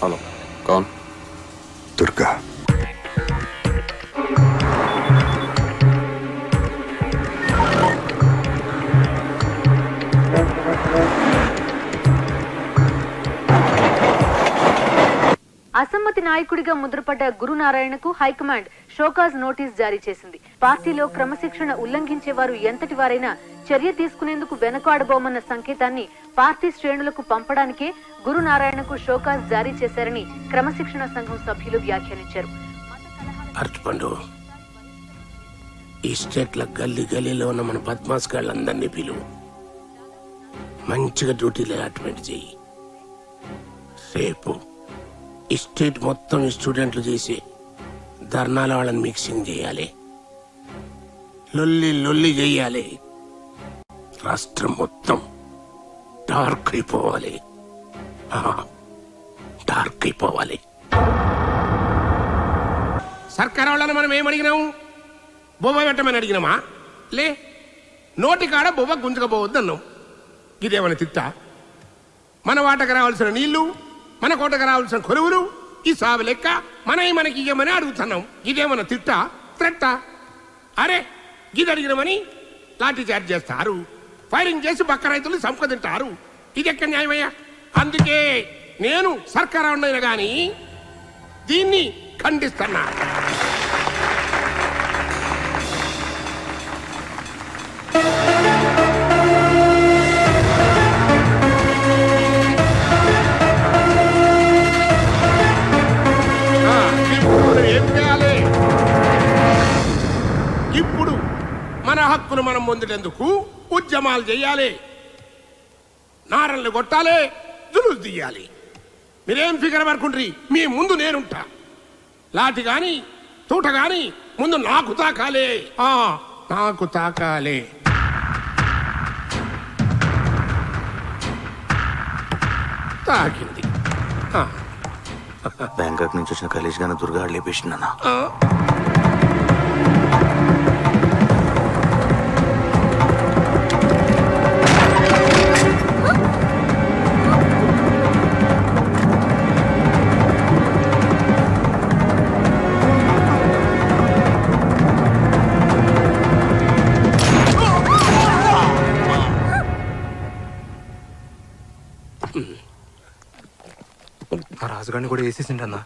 Hello कौन? दुर्गा. అసమ్మతి నాయకుడిగా ముద్రపడ్డ గురునారాయణకు హైకమాండ్ షోకాజ్ నోటీస్ జారీ చేసింది. పార్టీలో క్రమశిక్షణ ఉల్లంఘించే వారు ఎంతటి వారైనా చర్య తీసుకునేందుకు వెనకాడబోమన్న సంకేతాన్ని పార్టీ శ్రేణులకు పంపడానికే గురునారాయణకు షోకాజ్ జారీ చేశారని క్రమశిక్షణ సంఘం సభ్యులు వ్యాఖ్యానించారు. ఈ స్టేట్ల గల్లీ గల్లీలో ఉన్న మన బద్మాస్ గాళ్ళందరినీ పిలువు, మంచిగా డ్యూటీలు అలాట్మెంట్ చెయ్యి. రేపు ఈ స్టేట్ మొత్తం ఈ స్టూడెంట్లు చేసి ధర్నాల వాళ్ళని మిక్సింగ్ చేయాలి, లొల్లి లొల్లి చేయాలి. రాష్ట్రం మొత్తం డార్క్ అయిపోవాలి, డార్క్ అయిపోవాలి. సర్కార్ వాళ్ళని మనం ఏమడిగినాము? బొబ్బ పెట్టమని అడిగినామా? లే, నోటి కాడ బొబ్బ గుంజకపోవద్దు అన్నాం. ఇదేమన్నా తిట్టా? మన వాటకు రావాల్సిన నీళ్లు, మన కోటకు రావాల్సిన కొలువులు, ఈ సాగు లెక్క మనకి ఇవ్వమని అడుగుతున్నాం. ఇదేమన్నా తిట్టా? త్రెట్టా? అరే ఇది అడిగినామని లాఠీ చార్జ్ చేస్తారు, ఫైరింగ్ చేసి పక్క రైతులు సంప తింటారు. ఇది ఎక్కడ న్యాయమయ్యా? అందుకే నేను సర్కారు ఉండైనా గాని దీన్ని ఖండిస్తున్నా. ఇప్పుడు మన హక్కును మనం పొందేందుకు ఉద్యమాలు చేయాలి, నారన్లు కొట్టాలి, జులుసు తీయాలి. మీరేం ఫిగర్ పడుకుంటారు? మీ ముందు నేనుంటా. లాఠీ గాని తూట గాని ముందు నాకు తాకాలే, నాకు తాకాలే. తాకింది. బ్యాంకాక్ నుంచి వచ్చిన కలేజ్ గానే దుర్గా లేపేసిందన్నా. ఆ రాజుగాడిని కూడా వేసేసిండన్నా.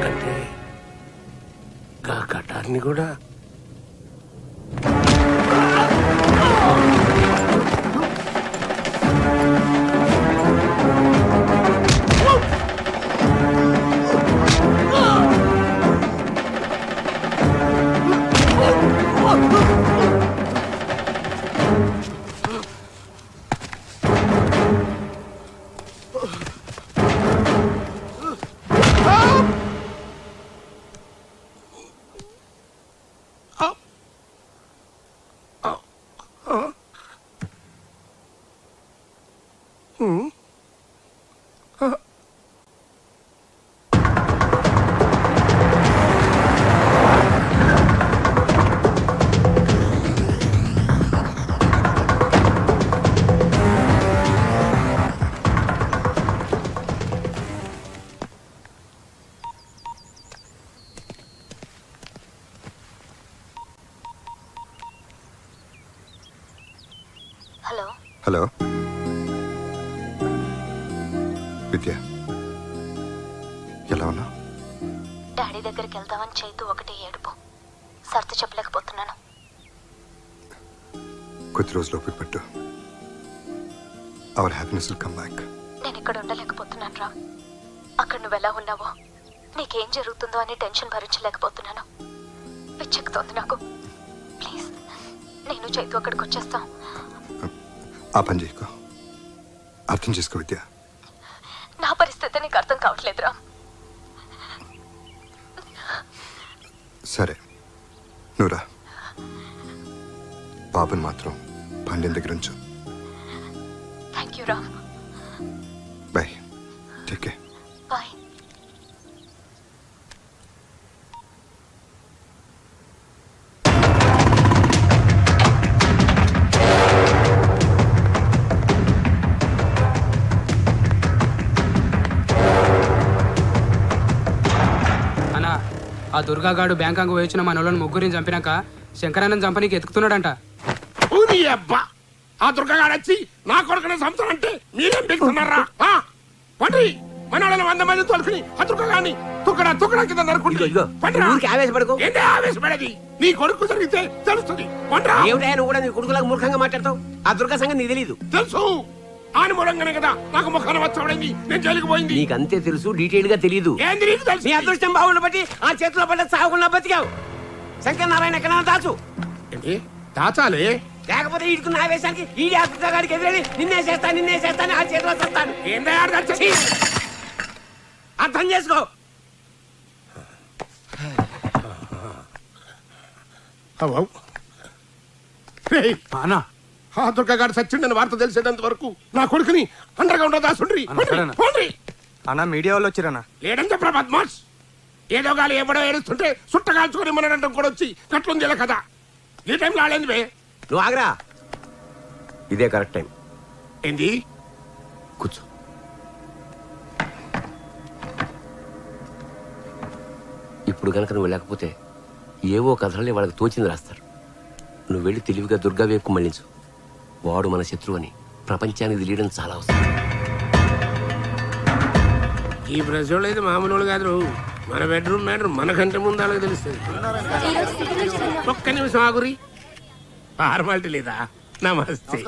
అంటే కటార్ని కూడా హలో విద్య, ఎలా ఉన్నా? డాడీ దగ్గరికి వెళ్దామని చైతు ఒకటే ఏడుపు, సర్ది చెప్పలేకపోతున్నాను. కొద్ది రోజులు ఓపిక పట్టు. Our happiness will come back. నేను ఇక్కడ ఉండలేకపోతున్నాను రా. అక్కడ నువ్వు ఎలా ఉన్నావో, నీకేం జరుగుతుందో అని టెన్షన్ భరించలేకపోతున్నాను. పిచ్చెక్కుతోంది నాకు. ప్లీజ్ నేను చైతు అక్కడికి వచ్చేస్తాం. ఆ పని చేయకు, అర్థం చేసుకో విద్య. నా పరిస్థితి నీకు అర్థం కావట్లేదురా. సరే నువ్వురా, బాబుని మాత్రం పాండ్యం దగ్గర ఉంచు. థ్యాంక్ యూ రా. Bye, take care. బాయ్. అన్నా ఆ దుర్గాగాడు బ్యాంకాంగ్ వచ్చిన మన వాళ్ళని ముగ్గురిని చంపినాక శంకరానంద్ చంపనీకి ఎత్తుకుతున్నాడంట. ఊరి అబ్బా, ఆ దుర్గగాడు వచ్చి నా కొడుకునే సంవత్సరం మీరేం పెడుతున్నారా? పండి మన వాళ్ళని 100 మంది తోలుకుని ఆ దుర్గగాడిని తుక్కడా కింద నరుకుంటే ఊరికి ఆవేశపడకు. ఏంటి ఆవేశపడేది? నీ కొడుకు జరిగితే తెలుస్తుంది. పండ్రా. ఏమిటా నువ్వు కూడా నీ కొడుకులకు మూర్ఖంగా మాట్లాడతావు? ఆ దుర్గా సంగతి నీకు తెలీదు. తెలుసు, ఆని మూలంగానే కదా నాకు ముఖాన వచ్చాడైంది, నేను జైలుకి పోయింది. నీకు అంతే తెలుసు, డీటెయిల్ గా తెలీదు. ఏంది నీకు తెలుసు? నీ అదృష్టం బాగుండ బట్టి ఆ చేతిలో పడ్డ సాగుకుండా బతికావు. శంకర్ నారాయణ ఎక్కడ దాచు. ఏంటి దాచాలి? లేకపోతే ఈడుకున్న ఆవేశానికి ఈడి ఆ దుర్గాడికి ఎదురని నిన్నే చేస్తాను ఆ చేతిలో చేస్తాను. ఏందా దాచి? అర్థం చేసుకో. అన్నా ఆ దుర్గగాడు సచ్చిండని వార్త తెలిసేంత వరకు నా కొడుకుని అండర్ గ్రౌండ్ దాసుండ్రి. అన్నా మీడియా వాళ్ళు వచ్చిరన్నా. లేడంటే బద్మాష్ ఏదో గాలి ఎవడో ఏడుస్తుంటే సుట్టగాల్చుకొని మనడం కూడా వచ్చి కట్లుంది ఇలా కదా. ఈ టైంలో ఆడేంది బే? నువ్వు ఆగరా, ఇదే కరెక్ట్ టైం. ఏంది? కూర్చో. ఇప్పుడు కనుక నువ్వు లేకపోతే ఏవో కథలే వాళ్ళకి తోచింది రాస్తారు. నువ్వు వెళ్ళి తెలివిగా దుర్గా వైపు మళ్ళించు. వాడు మన శత్రువు అని ప్రపంచానికి తెలియడం చాలా అవసరం. ఈ ప్రజలు అయితే మామూలు కాదు. మన బెడ్రూమ్ మనకంటే ముందు అలాగే తెలుస్తుంది. ఒక్క నిమిషం ఆగురి, ఫార్మాలిటీ లేదా? నమస్తే.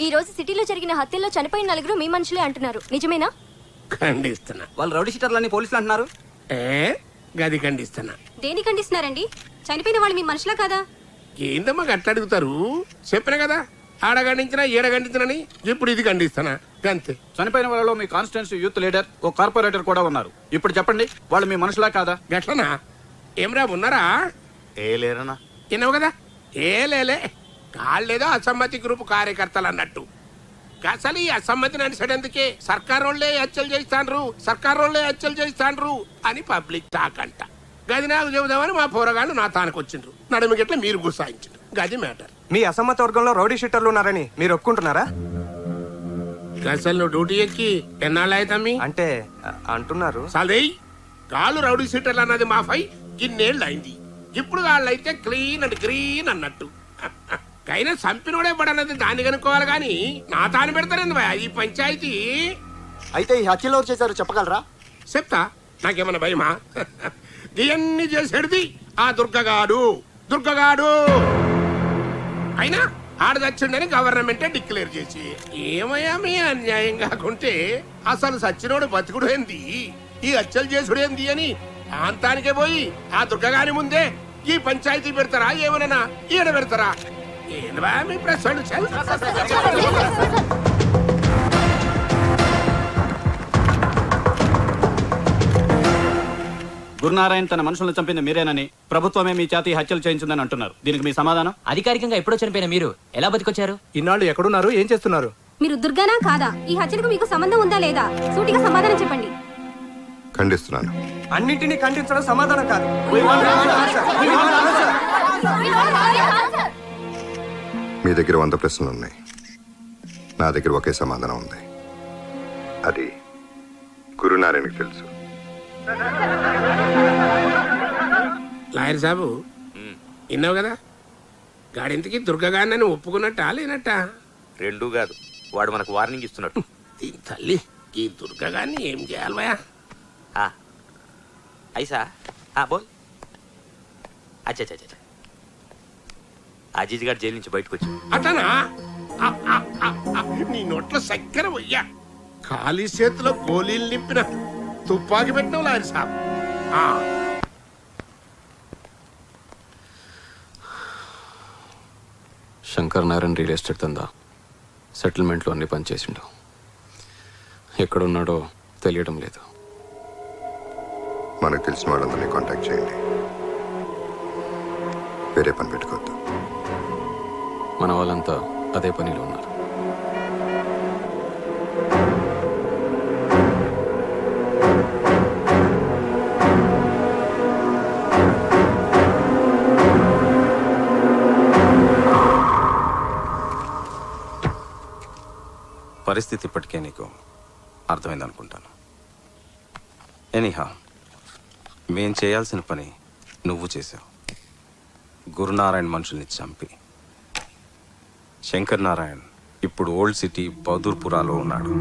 ఈ రోజు సిటీలో జరిగిన హత్యల్లో చనిపోయిన 4 మీ మనుషులే అంటున్నారు, నిజమేనా? ఖండిస్తున్నా. వాళ్ళు రౌడీ షీటర్లని పోలీసులు అంటున్నారు. గది ఖండిస్తున్నా. దేని ఖండిస్తున్నారండి? చనిపోయిన వాళ్ళు మీ మనుషులా కదా? ఏందమ్మా గట్ల అడుగుతారు? చెప్పిన కదా, ఆడ ఖండించినా ఈడ ఖండించినని. ఇప్పుడు ఇది ఖండిస్తానా అంతే. చనిపోయిన వాళ్ళలో మీ కాన్స్టిట్యూన్సీ యూత్ లీడర్, ఓ కార్పొరేటర్ కూడా ఉన్నారు. ఇప్పుడు చెప్పండి, వాళ్ళు మీ మనుషులా కాదా? గట్లనా? ఏమ్రా ఉన్నారా? ఏ లేరన్నా. విన్నావు కదా, ఏ లేలే. కాళ్ళేదో అసమ్మతి గ్రూప్ కార్యకర్తలు అన్నట్టు. అసలు ఈ అసమ్మతిని అనిసడేందుకే సర్కారోళ్లే హత్యలు చేస్తాండ్రు అని పబ్లిక్ టాక్ అంట. గది నాకు చెబుదామని మా పోరగాళ్ళు నా తానికి వచ్చిండ్రు. నడుమిగట్ల మీరు గుసాయించారు. గది మ్యాటర్. మీ అసమ్మత వర్గంలో రౌడీ షీటర్లు ఉన్నారని మీరు ఒప్పుకుంటున్నారా? అసలు నువ్వు డ్యూటీ ఎక్కి ఎన్నాళ్ళు అవుతామి అంటే అంటున్నారు. సాలే కాళ్ళు రౌడీ సీటర్లు అన్నది మాఫై ఇన్నేళ్ళు అయింది. ఇప్పుడు వాళ్ళైతే క్లీన్ అండ్ గ్రీన్ అన్నట్టు. కైనా చంపినోడే పడన్నది దాన్ని కనుక్కోవాలి కానీ నా తాను పెడతారండి భయ ఈ పంచాయతీ. అయితే ఈ హత్యలో చేశారు చెప్పగలరా? చెప్తా, నాకేమన్నా భయమా? ఇవన్నీ చేసేది ఆ దుర్గగాడు. అయినా ఆడదచ్చిండని గవర్నమెంటే డిక్లేర్ చేసి ఏమయ్యా మీ అన్యాయం కాకుంటే అసలు సచ్చినోడు బతుకుడు ఏంది, ఈ హత్యలు చేసుడు ఏంది అని ప్రాంతానికే పోయి ఆ దుర్గగాని ముందే ఈ పంచాయతీ పెడతారా? ఏమన్నా ఈడ పెడతారా? ఏందా మీ ప్రశ్నలు? గురునారాయణ తన మనుషులను చంపింది మీరేనని, ప్రభుత్వమే మీ చేతి హత్యలు చేయించిందని అంటున్నారు. దీనికి మీ సమాధానం? అధికారికంగా ఎప్పుడో చనిపోయిన మీరు ఎలా బతికొచ్చారు? ఇన్నాళ్ళు ఎక్కడున్నారు, ఏం చేస్తున్నారు? మీరు దుర్గానా కాదా? ఈ హత్యకు మీకు సంబంధం ఉందా లేదా? సూటిగా సమాధానం చెప్పండి. ఖండిస్తున్నాను. అన్నింటినీ ఖండించడం సమాధానం కాదు. మీ దగ్గర 100 ప్రశ్నలు ఉన్నాయి, నా దగ్గర ఒకే సమాధానం ఉంది. అది గురునారాయణకి తెలుసు. లాయర్ సాబు విన్నావు కదా, గాడింతకి దుర్గగాన్ని ఒప్పుకున్నట్టా లేనట్టా? రెండూ కాదు, వాడు మనకు వార్నింగ్ ఇస్తున్నట్టు. దీని తల్లి, ఈ దుర్గగాన్ని ఏం చేయాలి భయా? ఐసా బోల్. అచ్చా అజీజ్ గారు జైలు నుంచి బయటకు వచ్చి అతనా? నీ నోట్లో చక్కెర పోయ్యా. ఖాళీ చేతిలో గోళీలు నింపిన తుపాకి పెట్టినావు లాయర్ సాబ్. శంకర్ నారాయణ రియల్ ఎస్టేట్ దందా సెటిల్మెంట్లో అన్ని పనిచేసిండు. ఎక్కడున్నాడో తెలియడం లేదు. మనకు తెలిసిన వాళ్ళందరినీ కాంటాక్ట్ చేయండి, వేరే పని పెట్టుకోవద్దు. మన వాళ్ళంతా అదే పనిలో ఉన్నారు. పరిస్థితి ఇప్పటికే నీకు అర్థమైంది అనుకుంటాను. ఎనీహా, మేం చేయాల్సిన పని నువ్వు చేసావు. గురునారాయణ మనుషుల్ని చంపి శంకర్ నారాయణ్ ఇప్పుడు ఓల్డ్ సిటీ బహదూర్పురాలో ఉన్నాడు.